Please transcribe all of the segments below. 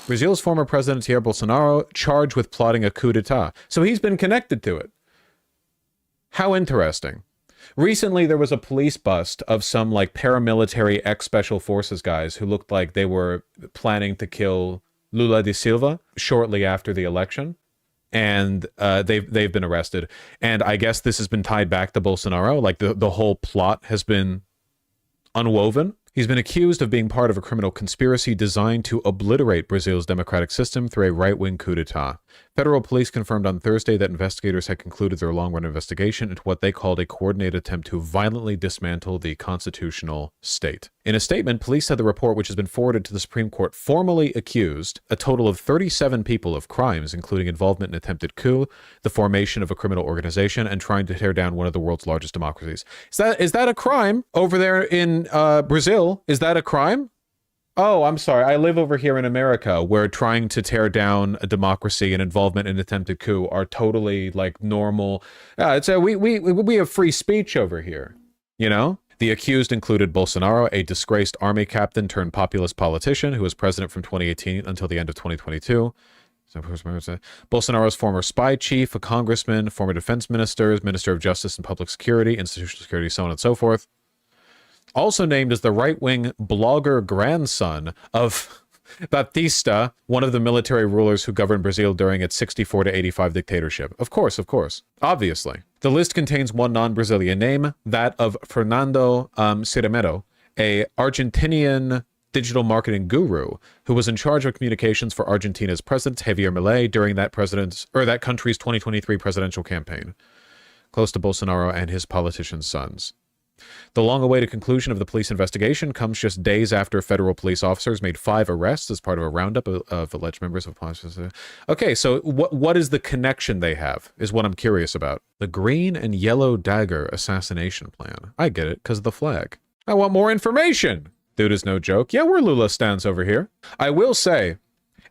Brazil's former president Jair Bolsonaro charged with plotting a coup d'etat. So he's been connected to it. How interesting. Recently, there was a police bust of some like paramilitary ex-special forces guys who looked like they were planning to kill Lula da Silva shortly after the election. And they've been arrested. And I guess this has been tied back to Bolsonaro. Like the whole plot has been unwoven. He's been accused of being part of a criminal conspiracy designed to obliterate Brazil's democratic system through a right-wing coup d'etat. Federal police confirmed on Thursday that investigators had concluded their long-run investigation into what they called a coordinated attempt to violently dismantle the constitutional state. In a statement, police said the report, which has been forwarded to the Supreme Court, formally accused a total of 37 people of crimes, including involvement in attempted coup, the formation of a criminal organization, and trying to tear down one of the world's largest democracies. Is that a crime over there in Brazil? Is that a crime? Oh, I'm sorry. I live over here in America where trying to tear down a democracy and involvement in attempted coup are totally like normal. We have free speech over here, you know? The accused included Bolsonaro, a disgraced army captain turned populist politician who was president from 2018 until the end of 2022. Bolsonaro's former spy chief, a congressman, former defense minister, minister of justice and public security, institutional security, so on and so forth. Also named as the right-wing blogger grandson of Batista, one of the military rulers who governed Brazil during its 64 to 85 dictatorship. Of course. Obviously. The list contains one non-Brazilian name, that of Fernando Ciramero, a Argentinian digital marketing guru who was in charge of communications for Argentina's president, Javier Milei, during that country's 2023 presidential campaign, close to Bolsonaro and his politician sons. The long-awaited conclusion of the police investigation comes just days after federal police officers made 5 arrests as part of a roundup of alleged members of police. Okay, so what is the connection they have, is what I'm curious about. The green and yellow dagger assassination plan. I get it, because of the flag. I want more information! Dude is no joke. Yeah, we're Lula stands over here. I will say,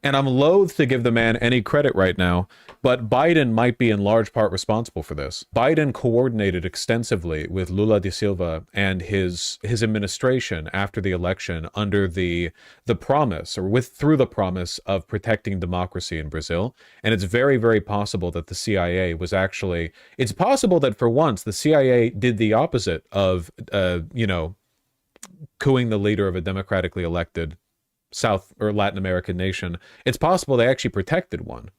and I'm loath to give the man any credit right now, but Biden might be in large part responsible for this. Biden coordinated extensively with Lula da Silva and his administration after the election under the promise, or through the promise of protecting democracy in Brazil. And it's very, very possible that the CIA was actually, it's possible that for once the CIA did the opposite of, couing the leader of a democratically elected South or Latin American nation. It's possible they actually protected one.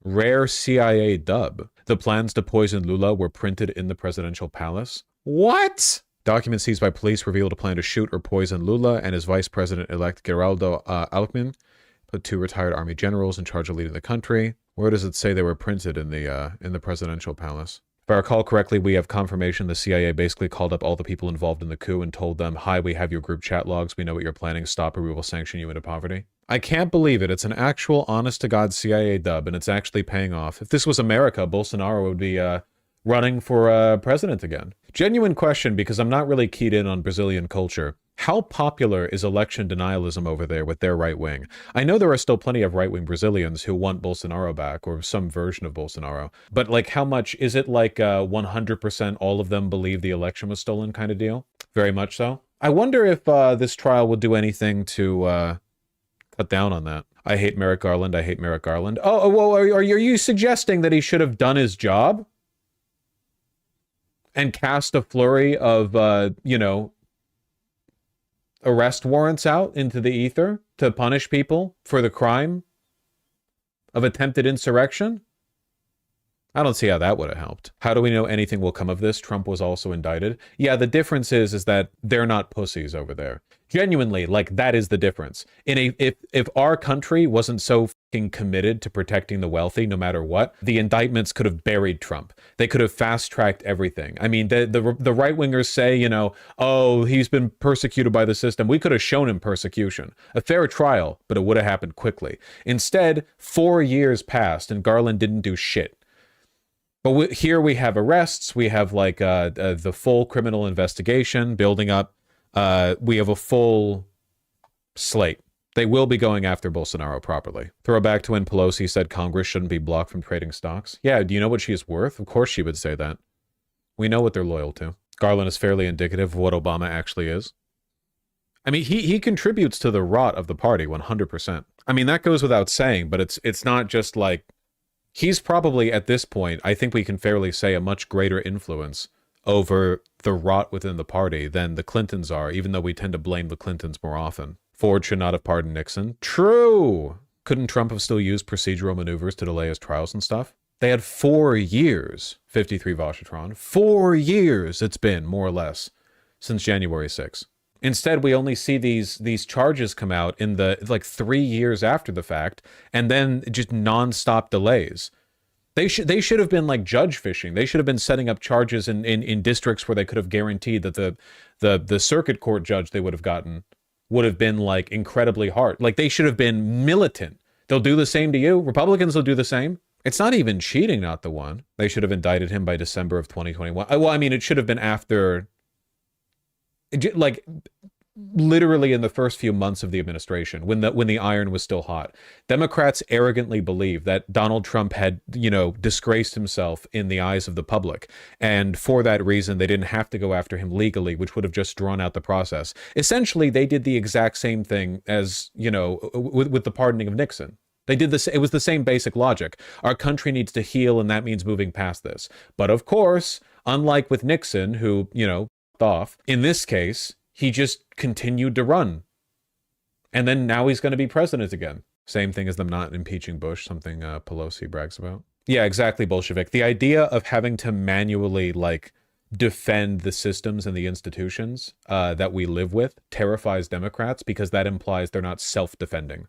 Rare CIA dub. The plans to poison Lula were printed in the presidential palace. What? Documents seized by police revealed a plan to shoot or poison Lula and his vice president-elect Geraldo Alckmin, put 2 retired army generals in charge of leading the country. Where does it say they were printed in the presidential palace? If I recall correctly, we have confirmation the CIA basically called up all the people involved in the coup and told them, hi, we have your group chat logs. We know what you're planning. Stop or we will sanction you into poverty. I can't believe it. It's an actual honest-to-God CIA dub, and it's actually paying off. If this was America, Bolsonaro would be running for president again. Genuine question, because I'm not really keyed in on Brazilian culture. How popular is election denialism over there with their right wing? I know there are still plenty of right-wing Brazilians who want Bolsonaro back, or some version of Bolsonaro. But like, how much, is it like 100% all of them believe the election was stolen kind of deal? Very much so. I wonder if this trial will do anything to cut down on that. I hate Merrick Garland, I hate Merrick Garland. Oh, well, are you suggesting that he should have done his job? And cast a flurry of, arrest warrants out into the ether to punish people for the crime of attempted insurrection? I don't see how that would have helped. How do we know anything will come of this? Trump was also indicted. Yeah, the difference is that they're not pussies over there. Genuinely, like, that is the difference. If our country wasn't so fucking committed to protecting the wealthy, no matter what, the indictments could have buried Trump. They could have fast-tracked everything. I mean, the right-wingers say, oh, he's been persecuted by the system. We could have shown him persecution. A fair trial, but it would have happened quickly. Instead, 4 years passed and Garland didn't do shit. But here we have arrests. We have like the full criminal investigation building up. We have a full slate. They will be going after Bolsonaro properly. Throwback to when Pelosi said Congress shouldn't be blocked from trading stocks. Yeah, do you know what she is worth? Of course she would say that. We know what they're loyal to. Garland is fairly indicative of what Obama actually is. I mean, he contributes to the rot of the party 100%. I mean, that goes without saying, but it's not just like he's probably at this point, I think we can fairly say, a much greater influence over the rot within the party than the Clintons are, even though we tend to blame the Clintons more often. Ford should not have pardoned Nixon. True. Couldn't Trump have still used procedural maneuvers to delay his trials and stuff? They had 4 years, 53 Vachatron. 4 years it's been, more or less, since January 6th. Instead, we only see these charges come out in the like 3 years after the fact, and then just nonstop delays. They should have been like judge fishing. They should have been setting up charges in districts where they could have guaranteed that the circuit court judge they would have gotten would have been like incredibly hard. Like they should have been militant. They'll do the same to you. Republicans will do the same. It's not even cheating, not the one. They should have indicted him by December of 2021. Well, I mean, it should have been after, like, literally in the first few months of the administration, when the iron was still hot. Democrats arrogantly believed that Donald Trump had, disgraced himself in the eyes of the public. And for that reason, they didn't have to go after him legally, which would have just drawn out the process. Essentially, they did the exact same thing as, with the pardoning of Nixon. They did this. It was the same basic logic. Our country needs to heal, and that means moving past this. But of course, unlike with Nixon, who, off, in this case, he just continued to run. And then now he's going to be president again. Same thing as them not impeaching Bush, something Pelosi brags about. Yeah, exactly, Bolshevik. The idea of having to manually, defend the systems and the institutions that we live with terrifies Democrats because that implies they're not self-defending.